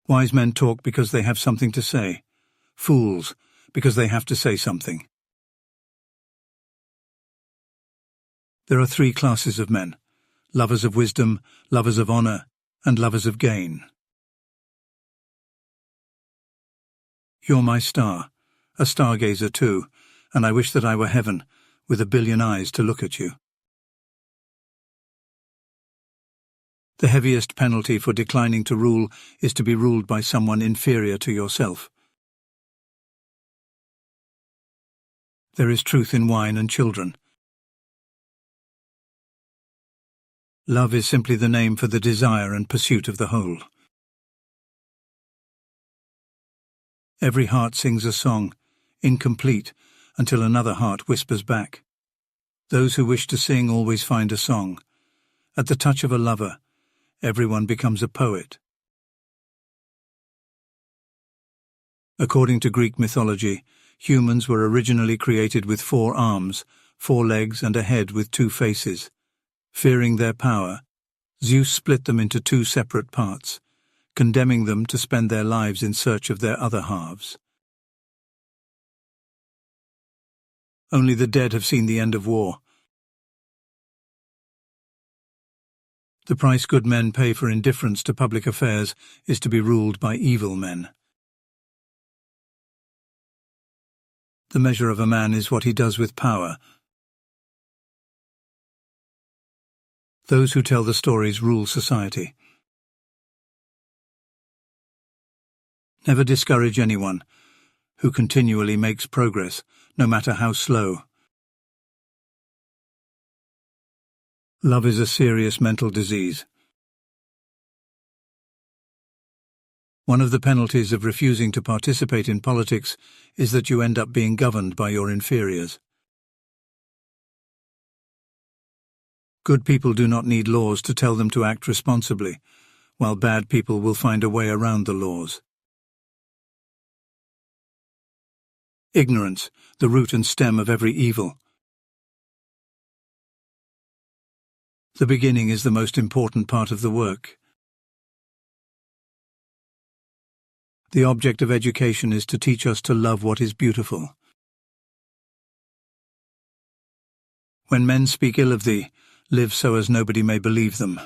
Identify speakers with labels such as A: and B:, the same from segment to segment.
A: Wise men talk because they have something to say. Fools, because they have to say something. There are three classes of men: lovers of wisdom, lovers of honor, and lovers of gain. You're my star, a stargazer too, and I wish that I were heaven, with a billion eyes to look at you. The heaviest penalty for declining to rule is to be ruled by someone inferior to yourself. There is truth in wine and children. Love is simply the name for the desire and pursuit of the whole. Every heart sings a song, incomplete, until another heart whispers back. Those who wish to sing always find a song. At the touch of a lover, everyone becomes a poet. According to Greek mythology, humans were originally created with 4 arms, 4 legs, and a head with 2 faces. Fearing their power, Zeus split them into 2 separate parts, condemning them to spend their lives in search of their other halves. Only the dead have seen the end of war. The price good men pay for indifference to public affairs is to be ruled by evil men. The measure of a man is what he does with power. Those who tell the stories rule society. Never discourage anyone who continually makes progress, no matter how slow. Love is a serious mental disease. One of the penalties of refusing to participate in politics is that you end up being governed by your inferiors. Good people do not need laws to tell them to act responsibly, while bad people will find a way around the laws. Ignorance, the root and stem of every evil. The beginning is the most important part of the work. The object of education is to teach us to love what is beautiful. When men speak ill of thee, live so as nobody may believe them.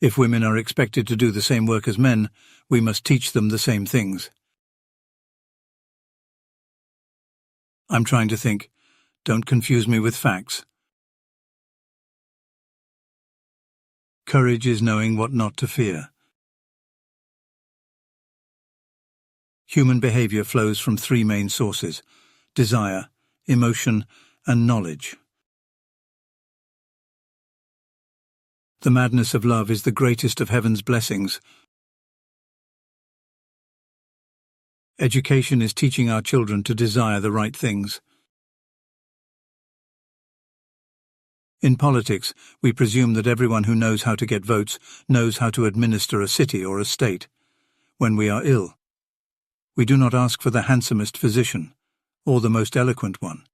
A: If women are expected to do the same work as men, we must teach them the same things. I'm trying to think. Don't confuse me with facts. Courage is knowing what not to fear. Human behavior flows from 3 main sources: desire, emotion, and knowledge. The madness of love is the greatest of heaven's blessings. Education is teaching our children to desire the right things. In politics, we presume that everyone who knows how to get votes knows how to administer a city or a state. When we are ill, we do not ask for the handsomest physician, or the most eloquent one.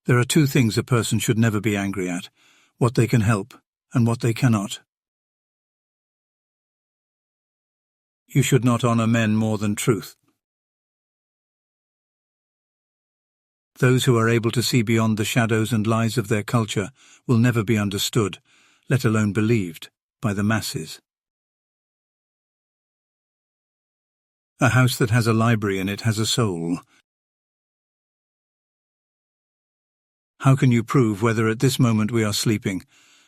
A: There are 2 things a person should never be angry at: what they can help and what they cannot. You should not honor men more than truth. Those who are able to see beyond the shadows and lies of their culture will never be understood, let alone believed, by the masses. A house that has a library in it has a soul. How can you prove whether at this moment we are sleeping,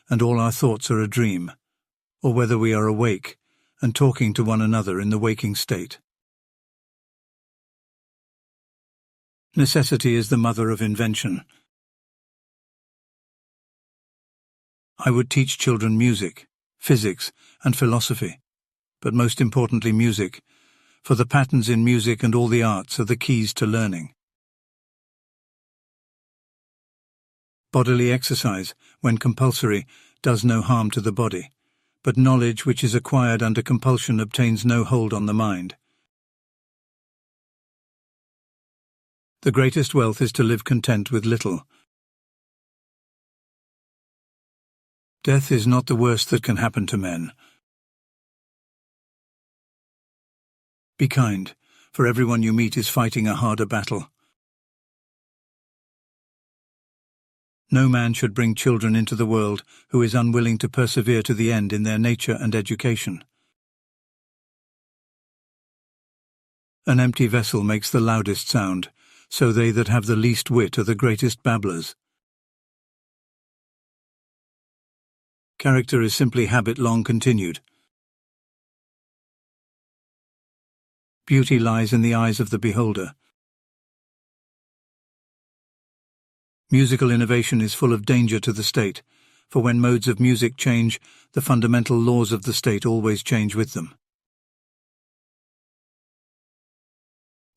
A: and all our thoughts are a dream, or whether we are awake and talking to one another in the waking state? Necessity is the mother of invention. I would teach children music, physics, and philosophy, but most importantly music, for the patterns in music and all the arts are the keys to learning. Bodily exercise, when compulsory, does no harm to the body, but knowledge which is acquired under compulsion obtains no hold on the mind. The greatest wealth is to live content with little. Death is not the worst that can happen to men. Be kind, for everyone you meet is fighting a harder battle. No man should bring children into the world who is unwilling to persevere to the end in their nature and education. An empty vessel makes the loudest sound, so they that have the least wit are the greatest babblers. Character is simply habit long continued. Beauty lies in the eyes of the beholder. Musical innovation is full of danger to the state, for when modes of music change, the fundamental laws of the state always change with them.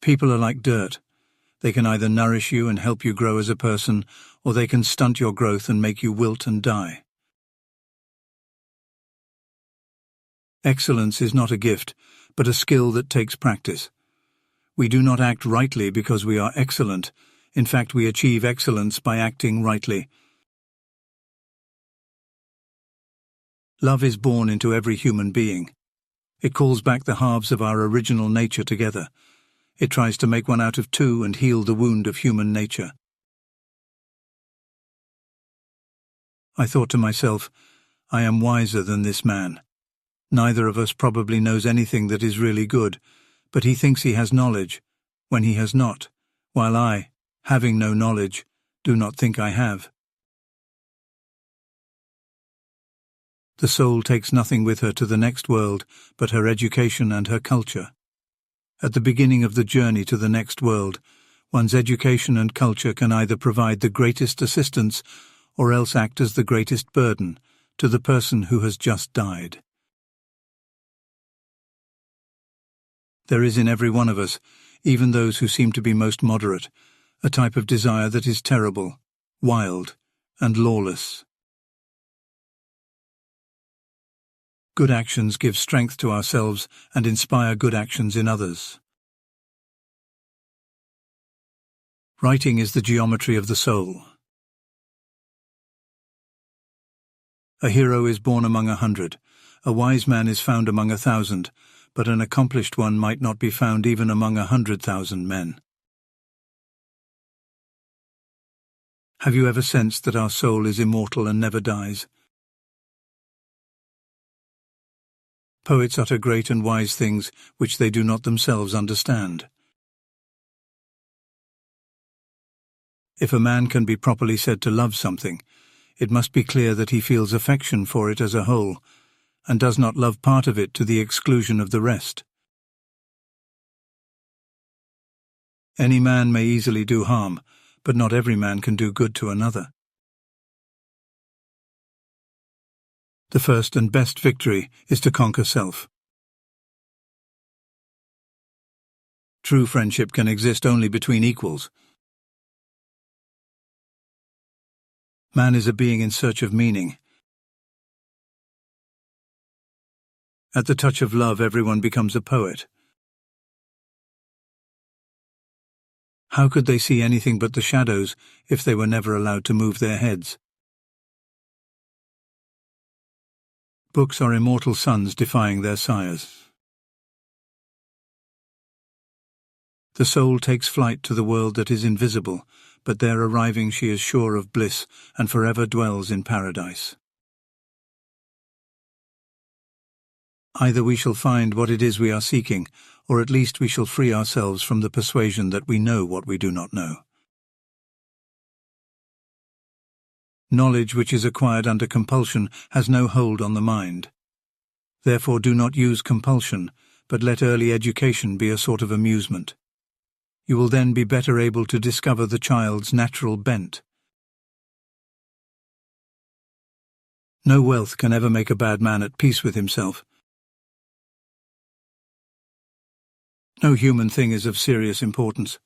A: People are like dirt. They can either nourish you and help you grow as a person, or they can stunt your growth and make you wilt and die. Excellence is not a gift, but a skill that takes practice. We do not act rightly because we are excellent. In fact, we achieve excellence by acting rightly. Love is born into every human being. It calls back the halves of our original nature together. It tries to make one out of two and heal the wound of human nature. I thought to myself, I am wiser than this man. Neither of us probably knows anything that is really good, but he thinks he has knowledge, when he has not, while I, having no knowledge, do not think I have. The soul takes nothing with her to the next world but her education and her culture. At the beginning of the journey to the next world, one's education and culture can either provide the greatest assistance or else act as the greatest burden to the person who has just died. There is in every one of us, even those who seem to be most moderate, a type of desire that is terrible, wild, and lawless. Good actions give strength to ourselves and inspire good actions in others. Writing is the geometry of the soul. A hero is born among 100, a wise man is found among 1,000, but an accomplished one might not be found even among 100,000 men. Have you ever sensed that our soul is immortal and never dies? Poets utter great and wise things which they do not themselves understand. If a man can be properly said to love something, it must be clear that he feels affection for it as a whole, and does not love part of it to the exclusion of the rest. Any man may easily do harm, but not every man can do good to another. The first and best victory is to conquer self. True friendship can exist only between equals. Man is a being in search of meaning. At the touch of love, everyone becomes a poet. How could they see anything but the shadows if they were never allowed to move their heads? Books are immortal sons defying their sires. The soul takes flight to the world that is invisible, but there arriving she is sure of bliss and forever dwells in paradise. Either we shall find what it is we are seeking, or at least we shall free ourselves from the persuasion that we know what we do not know. Knowledge which is acquired under compulsion has no hold on the mind. Therefore do not use compulsion, but let early education be a sort of amusement. You will then be better able to discover the child's natural bent. No wealth can ever make a bad man at peace with himself. No human thing is of serious importance.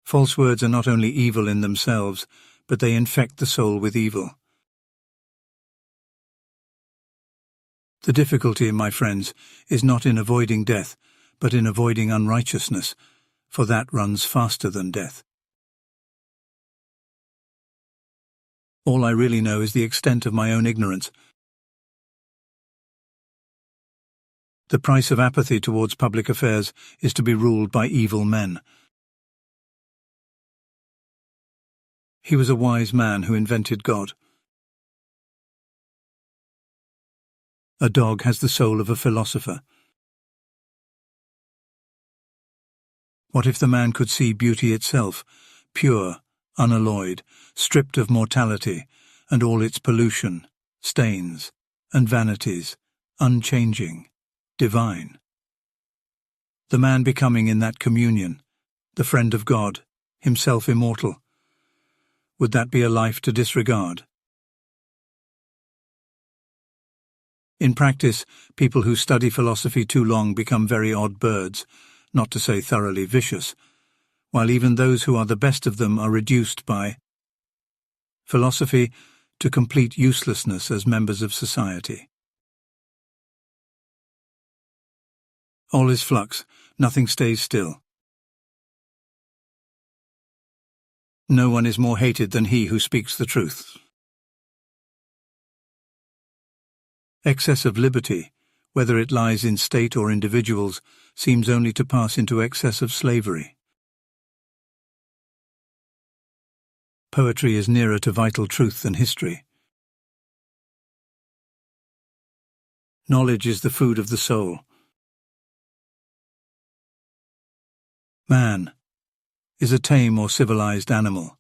A: False words are not only evil in themselves, but they infect the soul with evil. The difficulty, my friends, is not in avoiding death, but in avoiding unrighteousness, for that runs faster than death. All I really know is the extent of my own ignorance. The price of apathy towards public affairs is to be ruled by evil men. He was a wise man who invented God. A dog has the soul of a philosopher. What if the man could see beauty itself, pure, unalloyed, stripped of mortality, and all its pollution, stains, and vanities, unchanging, divine? The man becoming in that communion, the friend of God, himself immortal. Would that be a life to disregard? In practice, people who study philosophy too long become very odd birds, not to say thoroughly vicious, while even those who are the best of them are reduced by philosophy to complete uselessness as members of society. All is flux, nothing stays still. No one is more hated than he who speaks the truth. Excess of liberty, whether it lies in state or individuals, seems only to pass into excess of slavery. Poetry is nearer to vital truth than history. Knowledge is the food of the soul. Man is a tame or civilized animal.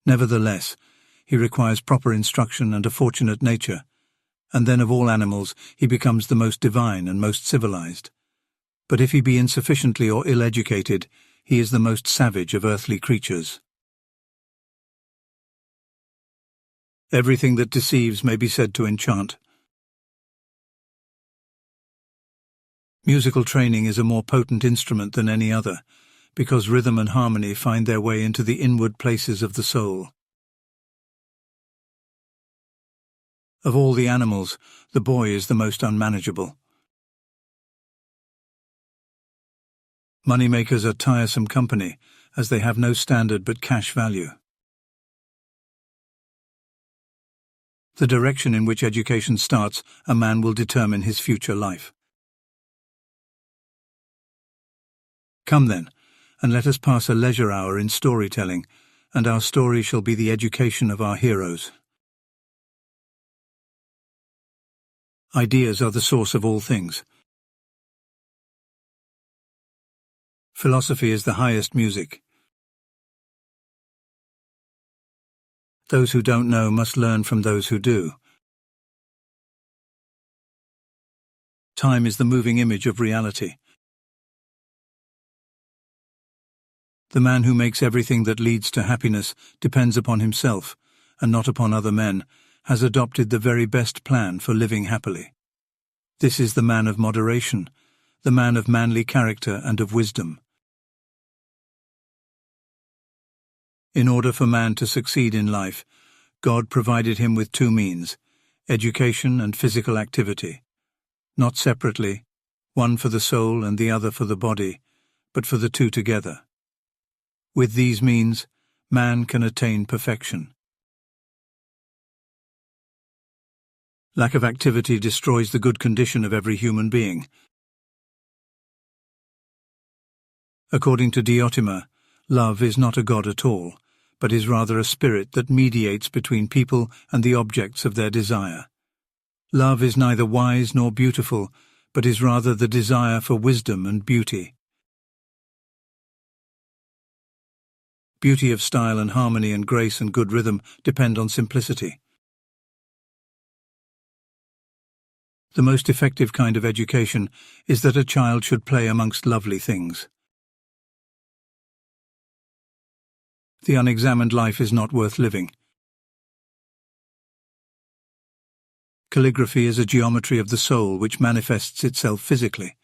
A: Nevertheless, he requires proper instruction and a fortunate nature, and then of all animals he becomes the most divine and most civilized. But if he be insufficiently or ill-educated, he is the most savage of earthly creatures. Everything that deceives may be said to enchant. Musical training is a more potent instrument than any other, because rhythm and harmony find their way into the inward places of the soul. Of all the animals, the boy is the most unmanageable. Moneymakers are tiresome company, as they have no standard but cash value. The direction in which education starts, a man will determine his future life. Come then, and let us pass a leisure hour in storytelling, and our story shall be the education of our heroes. Ideas are the source of all things. Philosophy is the highest music. Those who don't know must learn from those who do. Time is the moving image of reality. The man who makes everything that leads to happiness depends upon himself, and not upon other men, has adopted the very best plan for living happily. This is the man of moderation, the man of manly character and of wisdom. In order for man to succeed in life, God provided him with two means, education and physical activity, not separately, one for the soul and the other for the body, but for the two together. With these means, man can attain perfection. Lack of activity destroys the good condition of every human being. According to Diotima, love is not a god at all, but is rather a spirit that mediates between people and the objects of their desire. Love is neither wise nor beautiful, but is rather the desire for wisdom and beauty. Beauty of style and harmony and grace and good rhythm depend on simplicity. The most effective kind of education is that a child should play amongst lovely things. The unexamined life is not worth living. Calligraphy is a geometry of the soul which manifests itself physically.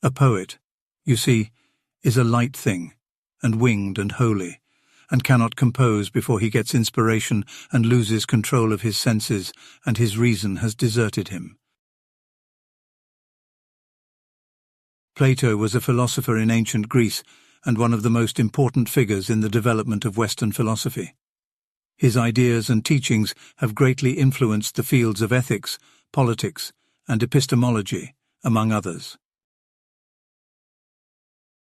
A: A poet, you see, is a light thing, and winged and holy, and cannot compose before he gets inspiration and loses control of his senses, and his reason has deserted him. Plato was a philosopher in ancient Greece, and one of the most important figures in the development of Western philosophy. His ideas and teachings have greatly influenced the fields of ethics, politics, and epistemology, among others.